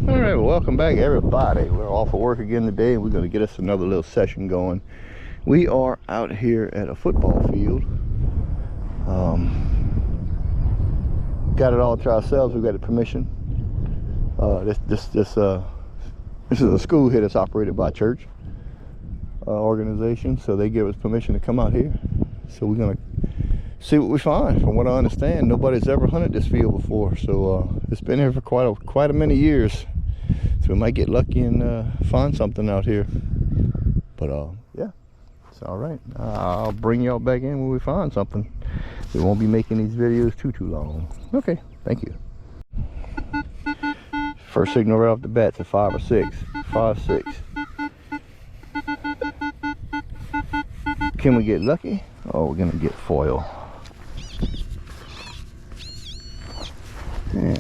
All right, well, welcome back, everybody. We're off of work again today, and we're going to get us another little session going. We are out here at a football field. Got it all to ourselves. We got the permission. This is a school here that's operated by a church organization, so they give us permission to come out here. So we're going to see what we find. From what I understand, nobody's ever hunted this field before, so it's been here for quite a many years. So we might get lucky and find something out here. But yeah, it's all right. I'll bring y'all back in when we find something. We won't be making these videos too long. Okay, thank you. First signal right off the bat's a 5 or 6. 5, 6. Can we get lucky? Oh, we're gonna get foil. Yeah.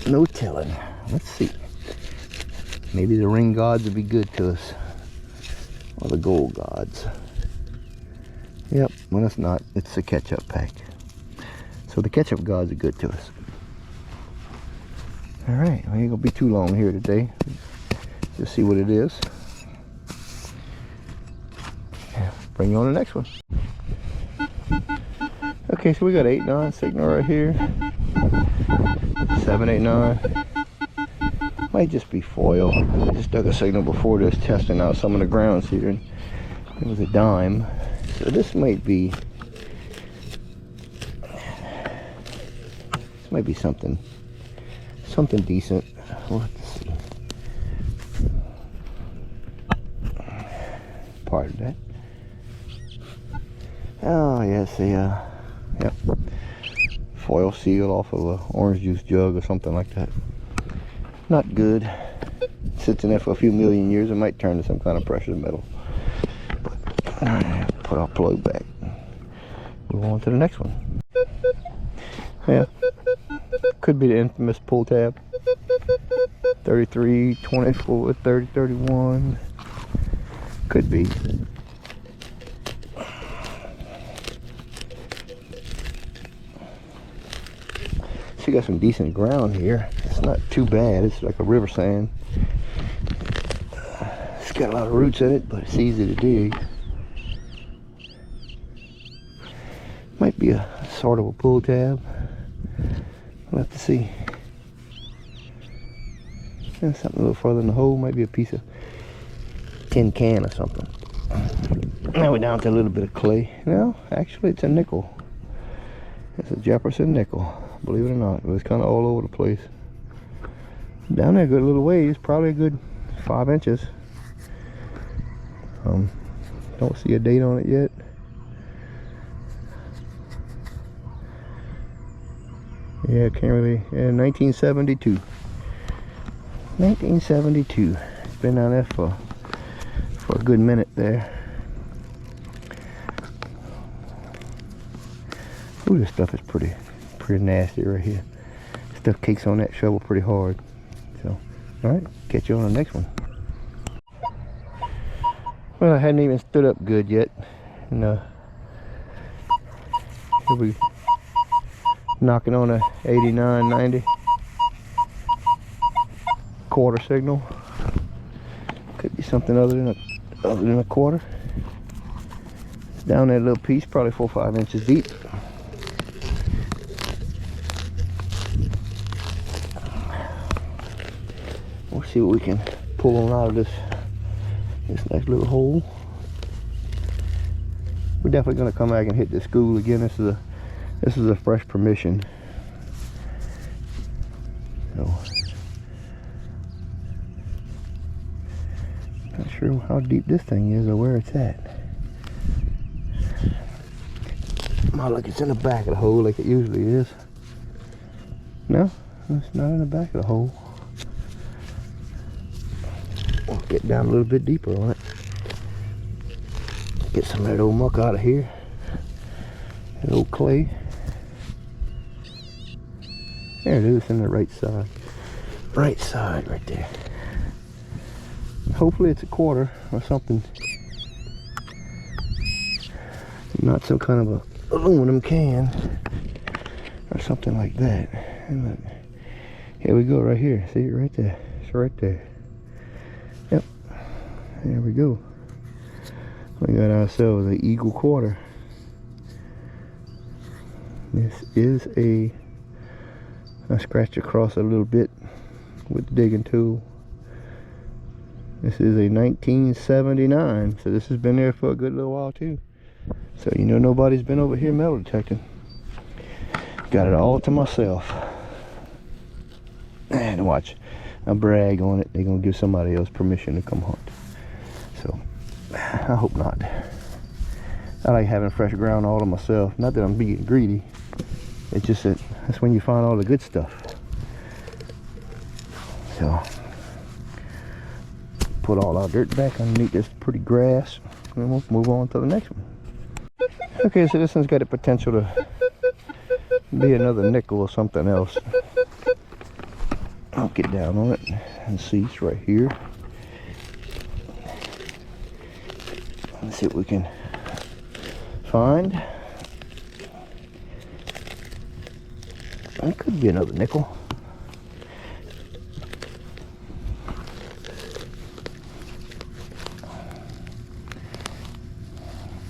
No telling. Let's see. Maybe the ring gods will be good to us. Or the gold gods. Yep, well it's not. It's the ketchup pack. So the ketchup gods are good to us. Alright, we ain't gonna be too long here today. Just see what it is. Yeah, bring you on the next one. Okay, so we got 8-9 signal right here. 7, 8, 9. Might just be foil. I just dug a signal before this, testing out some of the grounds here, and it was a dime. So this might be something decent. We'll have to see. Pardon that. Oh yes, yep, foil seal off of an orange juice jug or something like that. Not good. Sits in there for a few million years. It might turn to some kind of precious metal. But alright, put our plug back. Move on to the next one. Yeah, could be the infamous pull tab. 33, 24, 30, 31. Could be. She got some decent ground here. It's not too bad. It's like a river sand. It's got a lot of roots in it, but it's easy to dig. Might be a sort of a pull tab. We'll have to see. And something a little further in the hole. Might be a piece of tin can or something. Now we're down to a little bit of clay. No, actually it's a nickel. It's a Jefferson nickel. Believe it or not, it was kind of all over the place. Down there a good little ways, probably a good 5 inches. Don't see a date on it yet. Yeah, can't really. Yeah, 1972. 1972. It's been down there for a good minute there. Ooh, this stuff is pretty nasty right here. Stuff cakes on that shovel pretty hard. So, alright, catch you on the next one. Well, I hadn't even stood up good yet. And here we knocking on a 89, 90 quarter signal. Could be something other than a quarter. It's down that little piece, probably 4 or 5 inches deep. We'll see what we can pull on out of this nice little hole. We're definitely going to come back and hit this school again. This is a fresh permission. So, not sure how deep this thing is or where it's at. Oh, look, it's in the back of the hole like it usually is. No, it's not in the back of the hole. We'll get down a little bit deeper on it. Get some of that old muck out of here. That old clay. There it is, in the right side. Right side right there. Hopefully it's a quarter or something. Not some kind of a aluminum can or something like that. And look, Here we go, right here. See it right there. It's right there. Yep. There we go. We got ourselves an eagle quarter. This is I scratched across a little bit with the digging tool. This is a 1979, so this has been there for a good little while too. So you know nobody's been over here metal detecting. Got it all to myself. And watch, I brag on it, they're gonna give somebody else permission to come hunt. So I hope not. I like having fresh ground all to myself. Not that I'm being greedy. It's just that that's when you find all the good stuff. So put all our dirt back underneath this pretty grass, and we'll move on to the next one. Okay, so this one's got the potential to be another nickel or something else. I'll get down on it and see. It's right here. Let's see what we can find. It could be another nickel.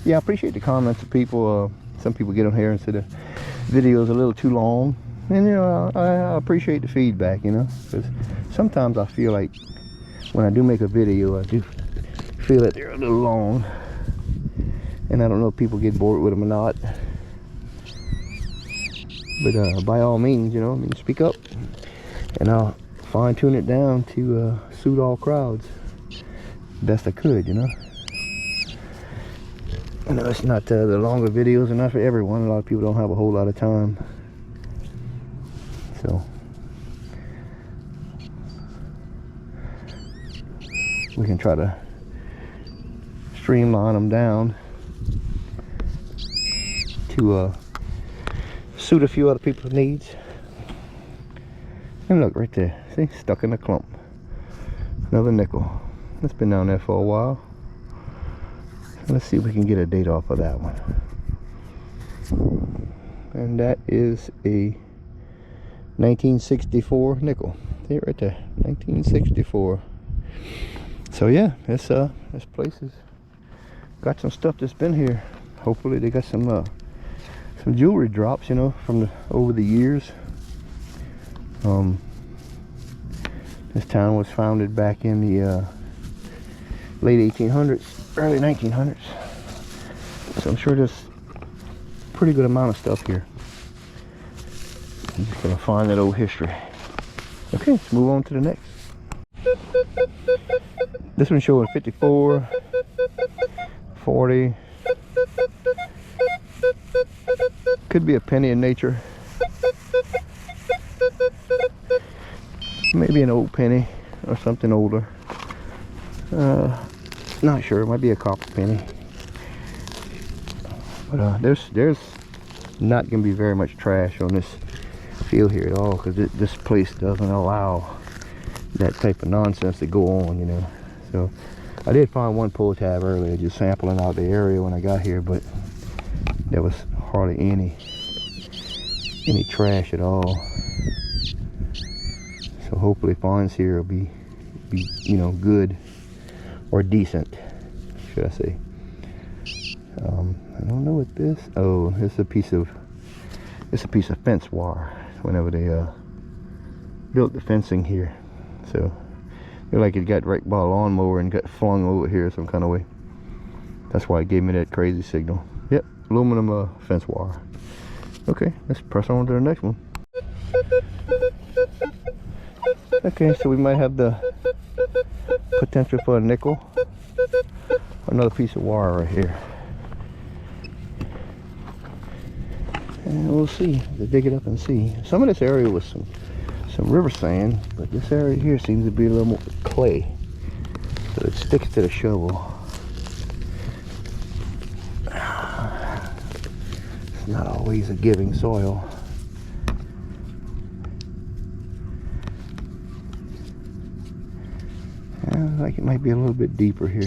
Yeah, I appreciate the comments of people. Some people get on here and say the video's a little too long, and you know, I appreciate the feedback, you know, because sometimes I feel like when I do make a video, I do feel that they're a little long, and I don't know if people get bored with them or not. But by all means, you know, I mean, speak up, and I'll fine-tune it down to suit all crowds best I could, you know. I know it's not the longer videos are not for everyone. A lot of people don't have a whole lot of time, so we can try to streamline them down to suit a few other people's needs. And look right there, see, stuck in a clump. Another nickel. It's been down there for a while. Let's see if we can get a date off of that one. And that is a 1964 nickel. See it right there, 1964. So yeah, this place has got some stuff that's been here. Hopefully they got some jewelry drops, you know, from over the years. This town was founded back in the late 1800s, early 1900s. So I'm sure there's a pretty good amount of stuff here. I'm just gonna find that old history. Okay, let's move on to the next. This one's showing 54, 40. Could be a penny in nature. Maybe an old penny or something older. Not sure. It might be a copper penny. But there's not going to be very much trash on this field here at all, because this place doesn't allow that type of nonsense to go on, you know. So I did find one pull tab earlier, just sampling out the area when I got here, but there was hardly any trash at all. So hopefully finds here will be you know, good or decent, should I say. I don't know what this, oh, it's a piece of fence wire whenever they built the fencing here. So looked like it got right by a lawnmower and got flung over here some kind of way. That's why it gave me that crazy signal. Yep, aluminum fence wire. Okay, let's press on to the next one. Okay, so we might have the potential for a nickel. Another piece of wire right here. And we'll see. We'll dig it up and see. Some of this area was some river sand, but this area here seems to be a little more clay. So it sticks to the shovel. It's not always a giving soil. Like it might be a little bit deeper here.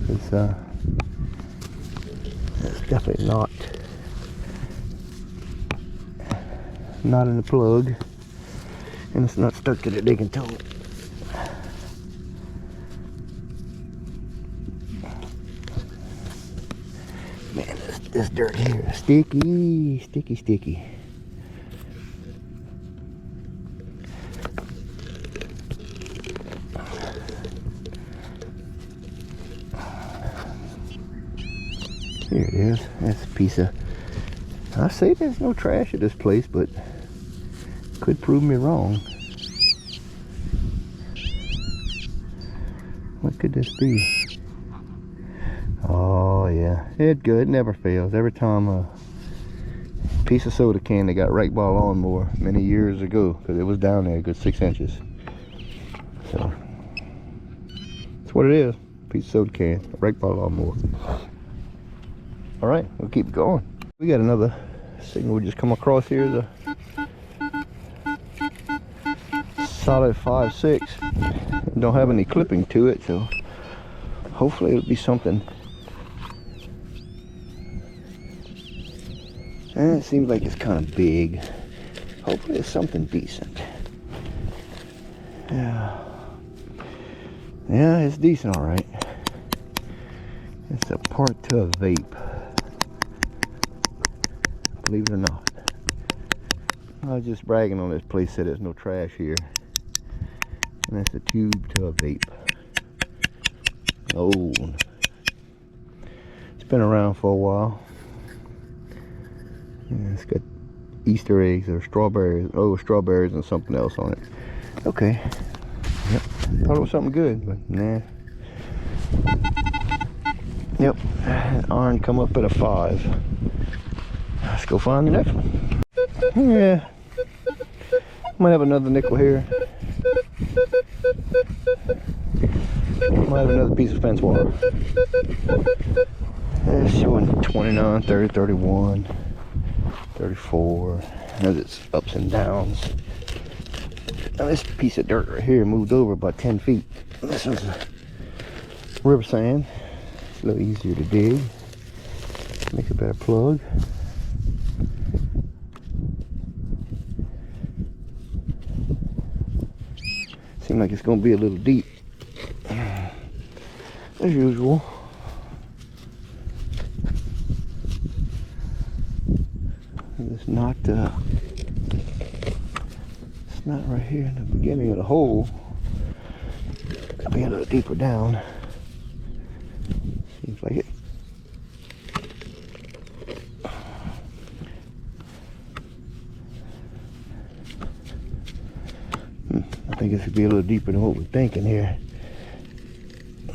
It's definitely not not in the plug, and it's not stuck to the digging tool. Man, this dirt here is sticky, sticky, sticky. Here it is. That's a piece of... I say there's no trash at this place, but could prove me wrong. What could this be? Oh yeah, it's good. It never fails. Every time a piece of soda can that got raked by a lawnmower many years ago, because it was down there a good 6 inches. So that's what it is. Piece of soda can raked by a lawnmower. All right, we'll keep going. We got another signal we just come across here. The solid 5/6. Don't have any clipping to it, so hopefully it'll be something. And it seems like it's kind of big. Hopefully it's something decent. Yeah, it's decent, all right. It's a part to a vape. Believe it or not. I was just bragging on this place, said there's no trash here. And that's a tube to a vape. Oh, it's been around for a while. Yeah, it's got Easter eggs or strawberries. Oh, strawberries and something else on it. Okay. Yep. Thought it was something good, but nah. Yep. Iron come up at a 5. Let's go find the next one. Yeah. Might have another nickel here. Might have another piece of fence wire. It's showing 29, 30, 31, 34. As its ups and downs. Now this piece of dirt right here moved over about 10 feet. This one's river sand. It's a little easier to dig. Makes a better plug. Seems like it's gonna be a little deep, as usual. It's not right here in the beginning of the hole. It'll be a little deeper down. Seems like it. I think it should be a little deeper than what we're thinking here.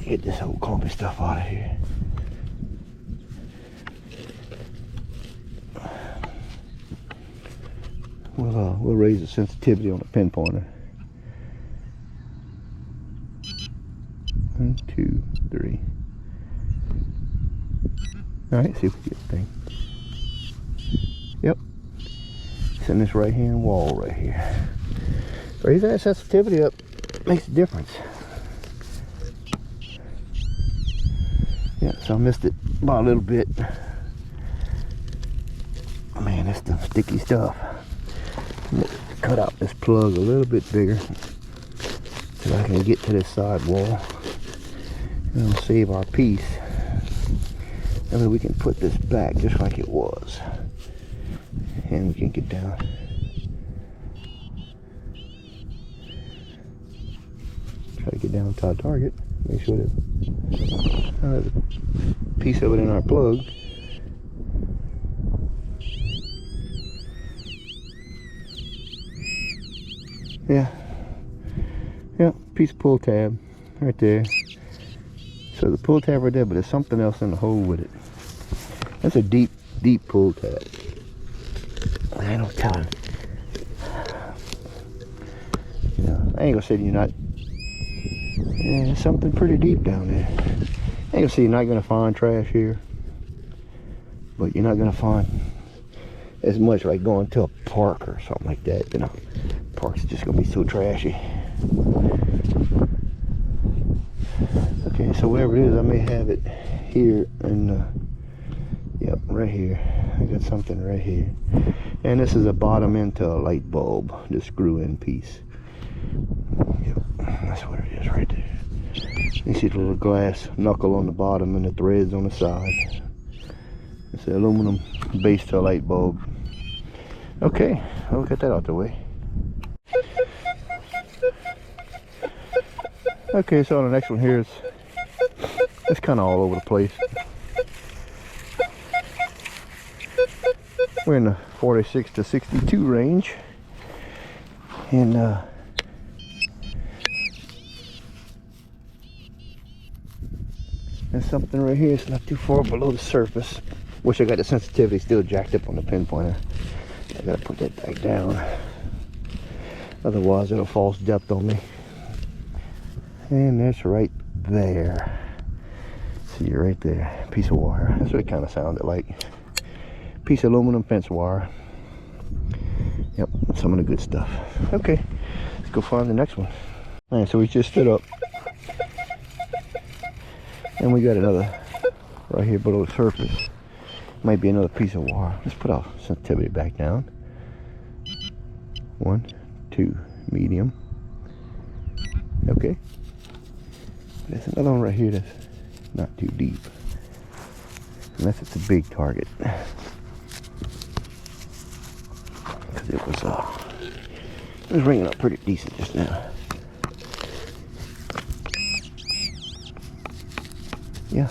Get this old clumpy stuff out of here. We'll raise the sensitivity on the pin pointer. 1, 2, 3. All right, see if we get the thing. Yep. It's in this right-hand wall right here. Raise that sensitivity up, makes a difference. Yeah, so I missed it by a little bit. Man, that's the sticky stuff. Cut out this plug a little bit bigger so I can get to this side wall. And we'll save our piece. And then we can put this back just like it was. And we can get down. Try to get down to our target. Make sure that there's a piece of it in our plug. Yeah, piece of pull tab right there. So the pull tab right there, but there's something else in the hole with it. That's a deep pull tab. I ain't no telling. You know, I ain't gonna say you're not. Yeah, there's something pretty deep down there. I ain't gonna say you're not gonna find trash here, but you're not gonna find as much like going to a park or something like that. You know, park's just gonna be so trashy. Okay, so whatever it is, I may have it here and yep, right here. I got something right here. And this is a bottom into a light bulb, the screw in piece. Yep, that's what it is right there. You see the little glass knuckle on the bottom and the threads on the side. It's the aluminum base to a light bulb. Okay, I'll get that out the way. Okay, so the next one here is, it's kind of all over the place. We're in the 46 to 62 range, and there's something right here. It's not too far below the surface. Wish I got the sensitivity still jacked up on the pinpointer. I gotta put that back down, otherwise it'll false depth on me. And that's right there. See, right there, piece of wire. That's what it kind of sounded like. Piece of aluminum fence wire. Yep, some of the good stuff. Okay, let's go find the next one. All right, so we just stood up, and we got another right here below the surface. Might be another piece of wire. Let's put our sensitivity back down. 1, 2, medium. Okay. There's another one right here that's not too deep, unless it's a big target. Because it was ringing up pretty decent just now. Yeah.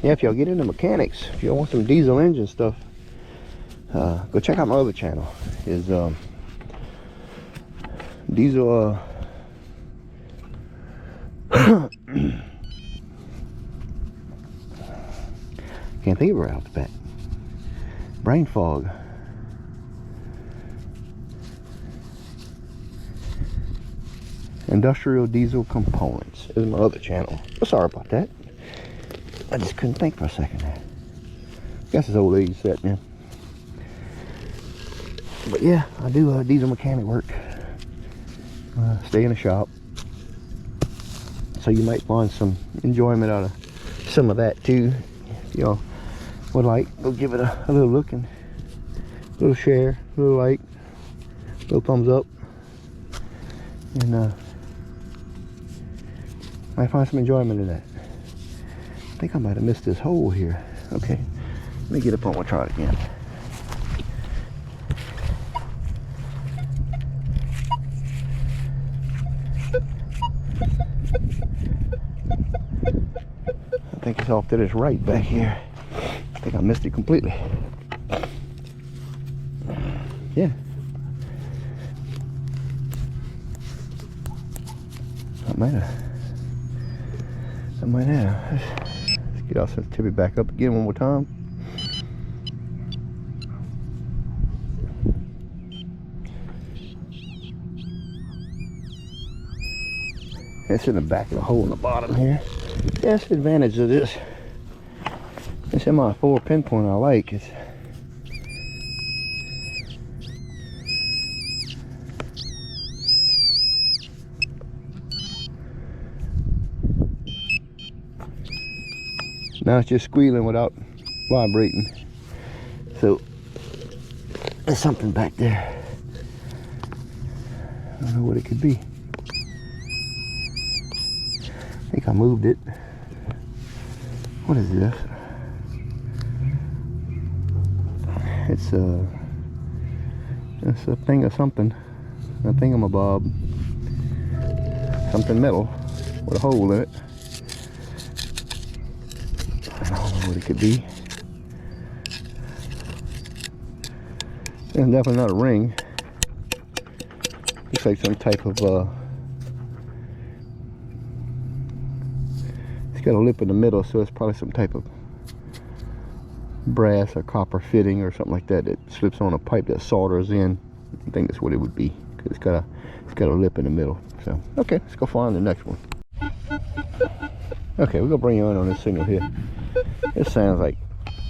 Yeah, if y'all get into mechanics, if y'all want some diesel engine stuff, go check out my other channel. Is diesel can't think of it right off the bat. Brain fog. Industrial diesel components is my other channel. Sorry about that. I just couldn't think for a second there. Guess it's old age set, man. But yeah, I do diesel mechanic work. Stay in a shop. So you might find some enjoyment out of some of that too. If y'all would like, go give it a little look and a little share, a little like, a little thumbs up. And might find some enjoyment in that. I think I might have missed this hole here. Okay, let me get up on and try it again. I think it's off to this right back here. I think I missed it completely. Yeah. I might have. Let's get our sensitivity back up again one more time. It's in the back of the hole in the bottom here. Yeah, that's the advantage of this. This MI4 pinpoint I like. It's now it's just squealing without vibrating. So there's something back there. I don't know what it could be. I think I moved it. What is this? It's a thing of something. A thingamabob. Something metal with a hole in it. I don't know what it could be. It's definitely not a ring. Looks like some type of it's got a lip in the middle, so it's probably some type of brass or copper fitting or something like that that slips on a pipe that solders in. I think that's what it would be, because it's got a lip in the middle. So okay, let's go find the next one. Okay, we're gonna bring you in on this signal here. This sounds like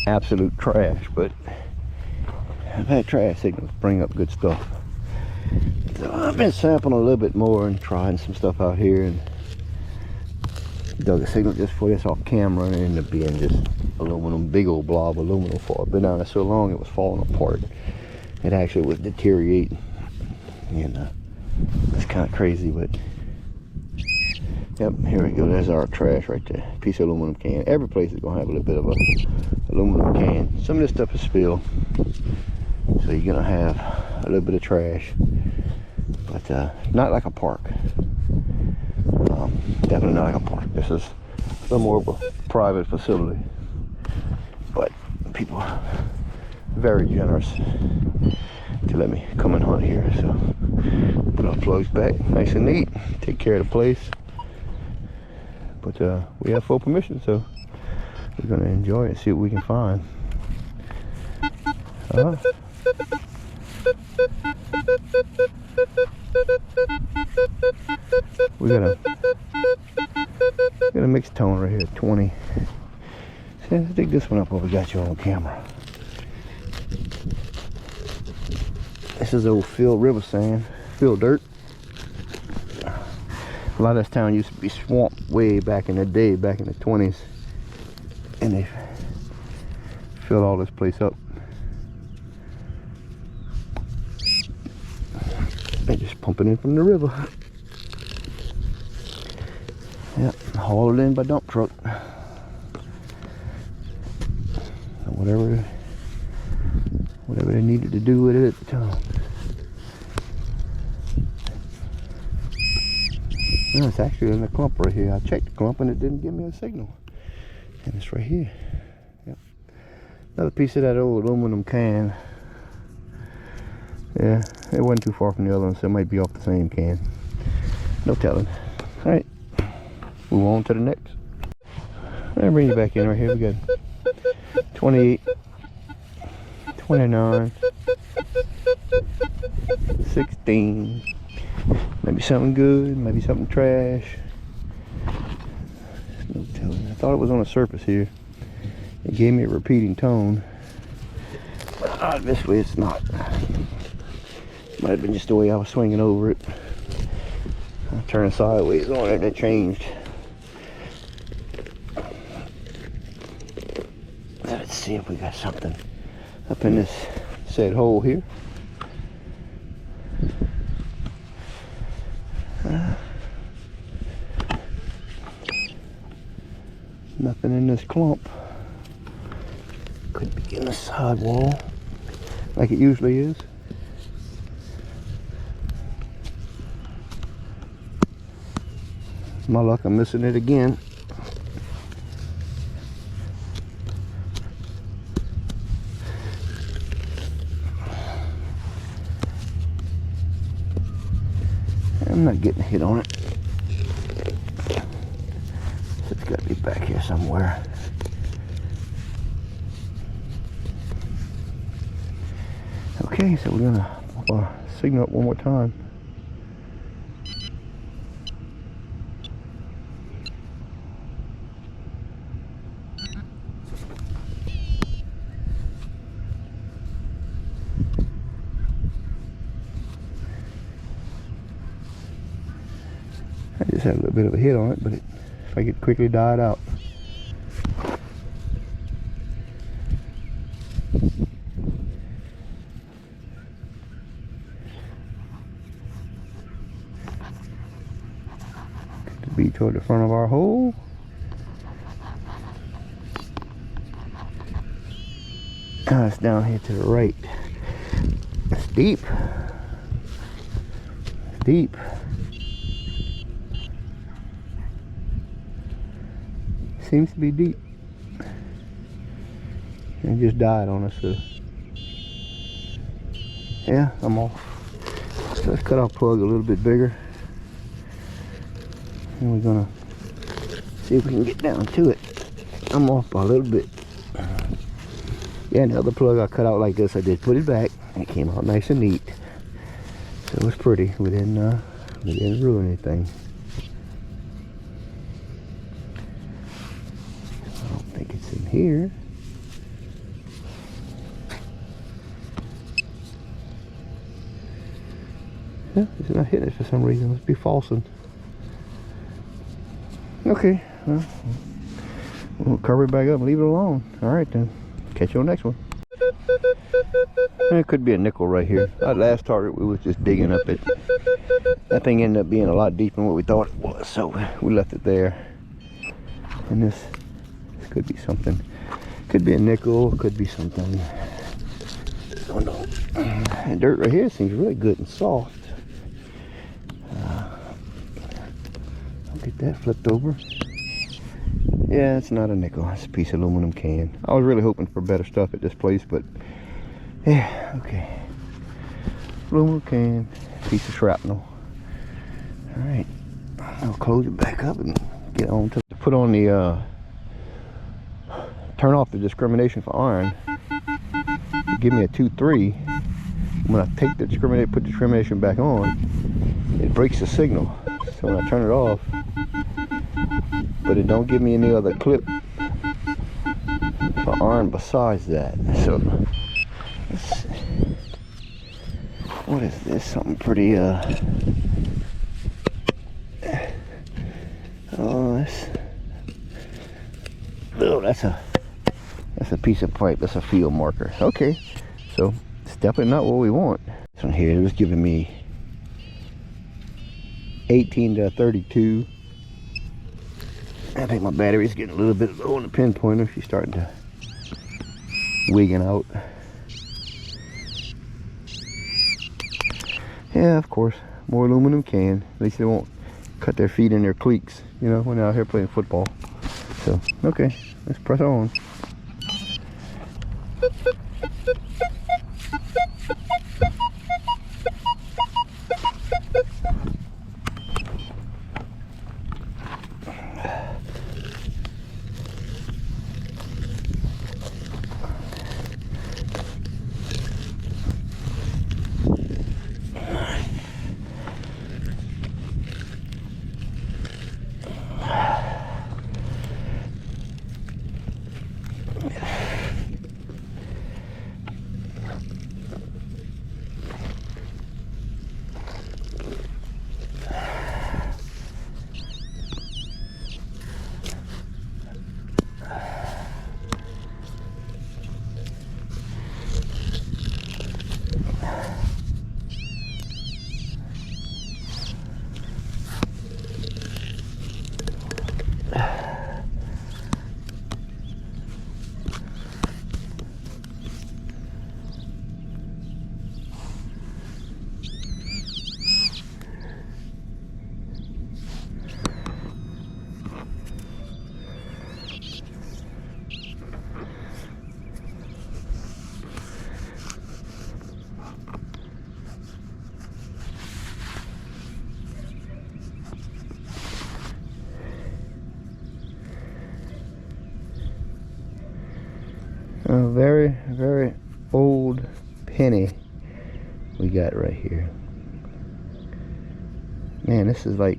absolute trash, but I've had trash signals bring up good stuff. So I've been sampling a little bit more and trying some stuff out here, and dug a signal just for this off camera, and it ended up being just aluminum, big old blob of aluminum foil. Been down there so long it was falling apart. It actually was deteriorating, and it's kind of crazy, but yep, here we go. There's our trash right there. Piece of aluminum can. Every place is gonna have a little bit of a aluminum can. Some of this stuff is spilled, so you're gonna have a little bit of trash, but not like a park. Definitely not like a park. This is a little more of a private facility, but people are very generous to let me come and hunt here. So put our plugs back nice and neat, take care of the place. But we have full permission, so we're gonna enjoy it and see what we can find. We got a mixed tone right here, 20. See, let's dig this one up while we got you on camera. This is old filled river sand, filled dirt. A lot of this town used to be swamp way back in the day, back in the 20s. And they filled all this place up. They're just pumping in from the river. Yep, hauled in by dump truck. Whatever they needed to do with it at the time. No, it's actually in the clump right here. I checked the clump and it didn't give me a signal. And it's right here. Yep. Another piece of that old aluminum can. Yeah, it wasn't too far from the other one, so it might be off the same can. No telling. Alright, move on to the next. I'll bring you back in right here. We got 28, 29, 16. Maybe something good, maybe something trash. No telling. I thought it was on the surface here. It gave me a repeating tone. But this way it's not. Might have been just the way I was swinging over it. I turned sideways on it and it changed. Let's see if we got something up in this said hole here. Nothing in this clump. Could be in the side wall like it usually is. My luck, I'm missing it again. I'm not getting a hit on it. So it's got to be back here somewhere. Okay, so we're gonna signal up one more time. I just had a little bit of a hit on it, but if I could quickly die it out. Could be toward the front of our hole. It's down here to the right. It's deep. It's deep. Seems to be deep. And just died on us. So yeah, I'm off. So let's cut our plug a little bit bigger. And we're gonna see if we can get down to it. I'm off by a little bit. Yeah, and the other plug I cut out like this, I did put it back. And it came out nice and neat. So it was pretty. We didn't ruin anything. It's in here. Yeah, it's not hitting it for some reason. Must be falsing. Okay, well, we'll cover it back up and leave it alone. Alright then. Catch you on the next one. It could be a nickel right here. That last target we was just digging up it. That thing ended up being a lot deeper than what we thought it was, so we left it there. And this could be something. Could be a nickel, could be something. Oh no. And dirt right here seems really good and soft. I'll get that flipped over. Yeah, it's not a nickel. It's a piece of aluminum can. I was really hoping for better stuff at this place, but yeah, okay. Aluminum can, piece of shrapnel. Alright, I'll close it back up and get on to put on the turn off the discrimination for iron. Give me a 2-3. When I take the discrimination, put the discrimination back on, it breaks the signal. So when I turn it off, but it don't give me any other clip for iron besides that. So let's see. What is this? Something pretty that's a piece of pipe. That's a field marker. Okay, so it's definitely not what we want. This one here was giving me 18 to 32. I think my battery's getting a little bit low on the pinpointer. She's starting to wigging out. Yeah, of course, more aluminum can. At least they won't cut their feet in their cleats, you know, when they're out here playing football. So, okay, let's press on. A very, very old penny we got right here. Man, this is like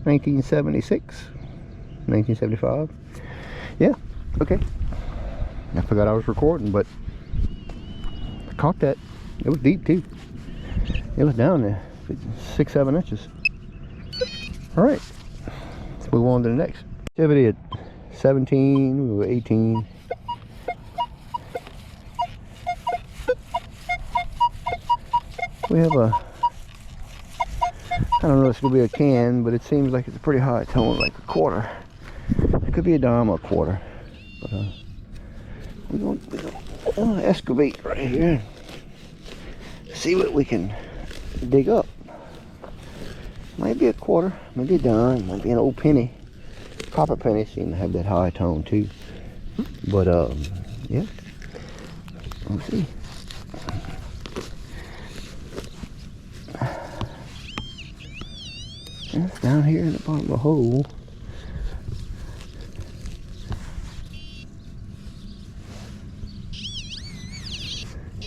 $1976, 1975. Yeah, okay. I forgot I was recording, but I caught that. It was deep too. It was down there, 6-7 inches. All right. Move on to the next activity at 17, we were 18. We have a, I don't know if it's going to be a can, but it seems like it's a pretty high tone, like a quarter. It could be a dime or a quarter. But we're going to excavate right here. See what we can dig up. Might be a quarter, maybe a dime, might be an old penny. Copper pennies seem to have that high tone too. But yeah, we'll see. It's down here in the bottom of the hole.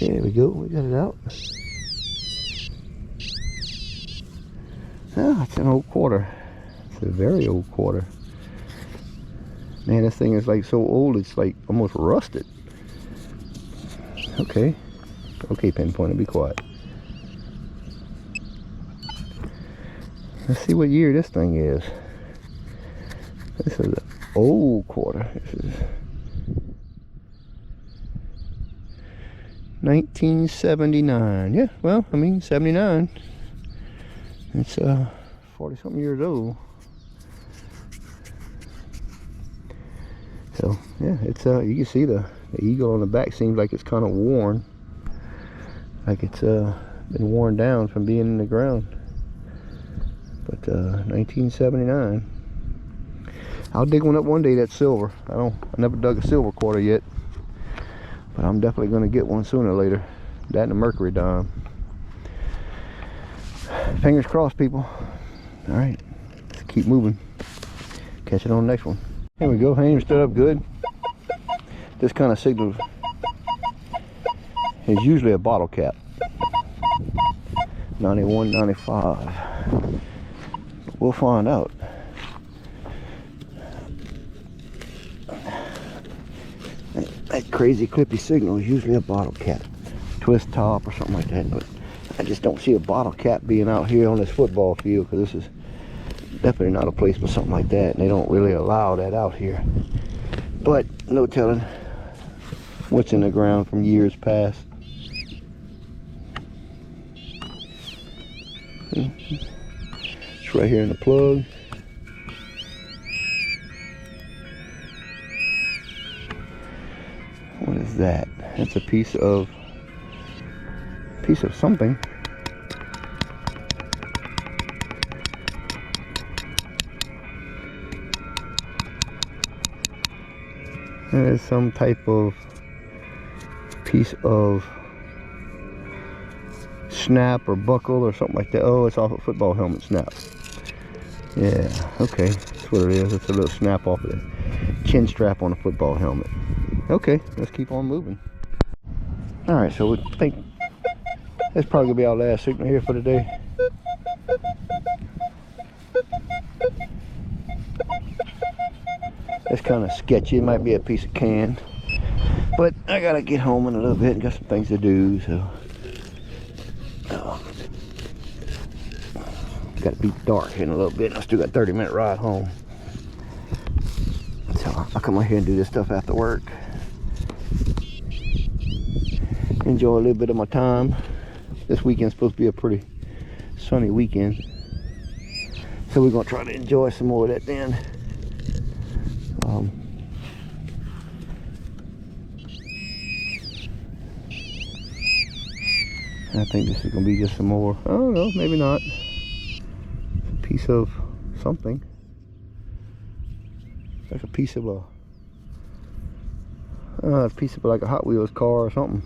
There we go, we got it out. Oh, it's an old quarter. It's a very old quarter. Man, this thing is like so old, it's like almost rusted. Okay. Okay, pinpointer, be quiet. Let's see what year this thing is. This is an old quarter. This is 1979. Yeah, well, I mean, 79. It's 40-something years old. So, yeah, it's you can see the eagle on the back seems like it's kind of worn. Like it's been worn down from being in the ground. But 1979. I'll dig one up one day that's silver. I never dug a silver quarter yet. But I'm definitely going to get one sooner or later. That and a mercury dime. Fingers crossed, people. Alright, let's keep moving. Catch it on the next one. There we go, hanger stood up good. This kind of signal is usually a bottle cap. 91, 95. We'll find out. That crazy clippy signal is usually a bottle cap. Twist top or something like that. But I just don't see a bottle cap being out here on this football field, because this is definitely not a place for something like that, and they don't really allow that out here. But no telling what's in the ground from years past. It's right here in the plug. What is that? That's a piece of something. That is some type of piece of snap or buckle or something like that. Oh, it's off a football helmet snap. Yeah, okay, that's what it is. It's a little snap off of the chin strap on a football helmet. Okay, let's keep on moving. Alright, so we think that's probably gonna be our last signal here for today. It's kind of sketchy. It might be a piece of can, but I gotta get home in a little bit and got some things to do, so gotta be dark in a little bit. I still got a 30-minute ride home, so I'll come out here and do this stuff after work. Enjoy a little bit of my time. This weekend's supposed to be a pretty sunny weekend, so we're gonna try to enjoy some more of that then. I think this is gonna be just some more, I don't know, maybe not. A piece of something. Like a piece of a piece of like a Hot Wheels car or something.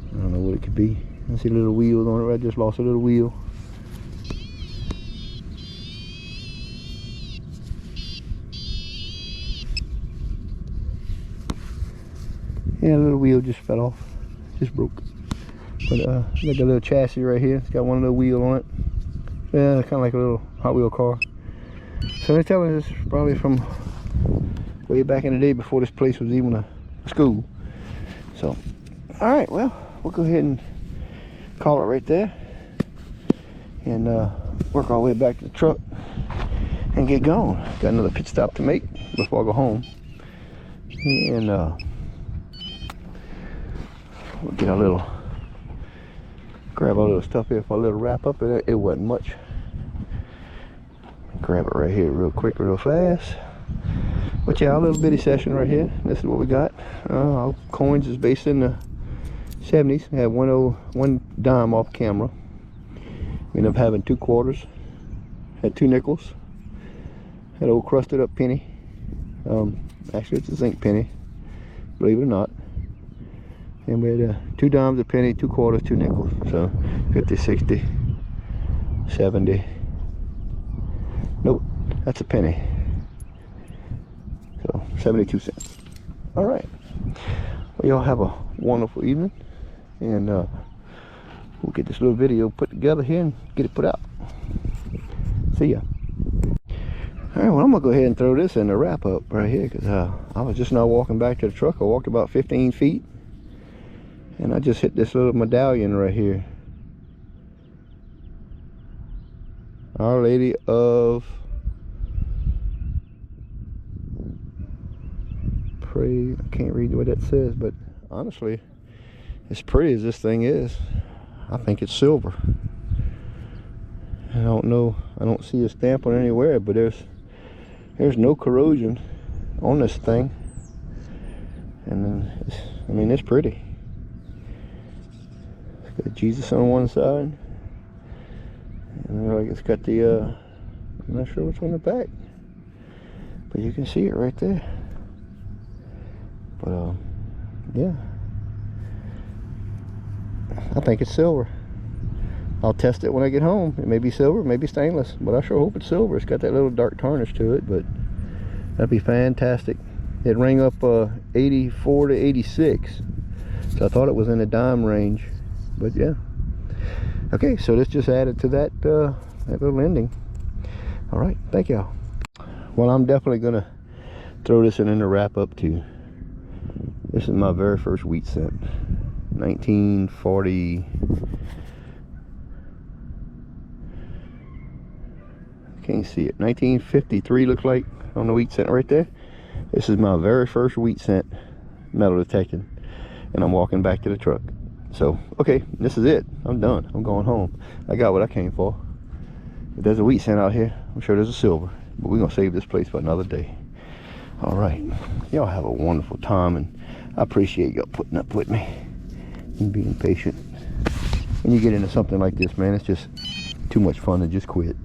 I don't know what it could be. I see little wheels on it. I just lost a little wheel. Yeah, a little wheel just fell off. Just broke. But got the little chassis right here. It's got one little wheel on it. Yeah, kind of like a little Hot Wheel car. So they're telling us probably from way back in the day before this place was even a school. So, alright, well, we'll go ahead and call it right there. And work our way back to the truck and get going. Got another pit stop to make before I go home. And we'll get our little, grab our little stuff here for a little wrap up. It wasn't much. Grab it right here real quick, real fast. But yeah, our little bitty session right here. This is what we got. Our coins is based in the 70s. We had one dime off camera. We ended up having 2 quarters. Had 2 nickels. Had an old crusted up penny. Actually, it's a zinc penny, believe it or not. And we had 2 dimes, a penny, 2 quarters, 2 nickels. So 50, 60, 70. Nope, that's a penny. So 72 cents. All right. Well, y'all have a wonderful evening, and we'll get this little video put together here and get it put out. See ya. All right, well, I'm gonna go ahead and throw this in the wrap up right here, because I was just now walking back to the truck. I walked about 15 feet, And I just hit this little medallion right here. Our Lady of Praise. I can't read what that says, but honestly, as pretty as this thing is, I think it's silver. I don't know, I don't see a stamp on anywhere, but there's no corrosion on this thing. And then I mean, it's pretty. It's got Jesus on one side, and like it's got the I'm not sure what's on the back, but you can see it right there. But yeah, I think it's silver. I'll test it when I get home. It may be silver, maybe stainless, but I sure hope it's silver. It's got that little dark tarnish to it, but that'd be fantastic. It rang up 84 to 86, so I thought it was in the dime range, but yeah. Okay, so this just added to that that little ending. All right, thank y'all. Well, I'm definitely gonna throw this in the wrap up too. This is my very first wheat cent, 1940. Can't see it. 1953 looks like on the wheat cent right there. This is my very first wheat cent metal detecting, and I'm walking back to the truck. So okay, this is it. I'm done. I'm going home. I got what I came for. If there's a wheat cent out here, I'm sure there's a silver, but we're gonna save this place for another day. All right, y'all have a wonderful time, and I appreciate y'all putting up with me and being patient. When you get into something like this, man, it's just too much fun to just quit.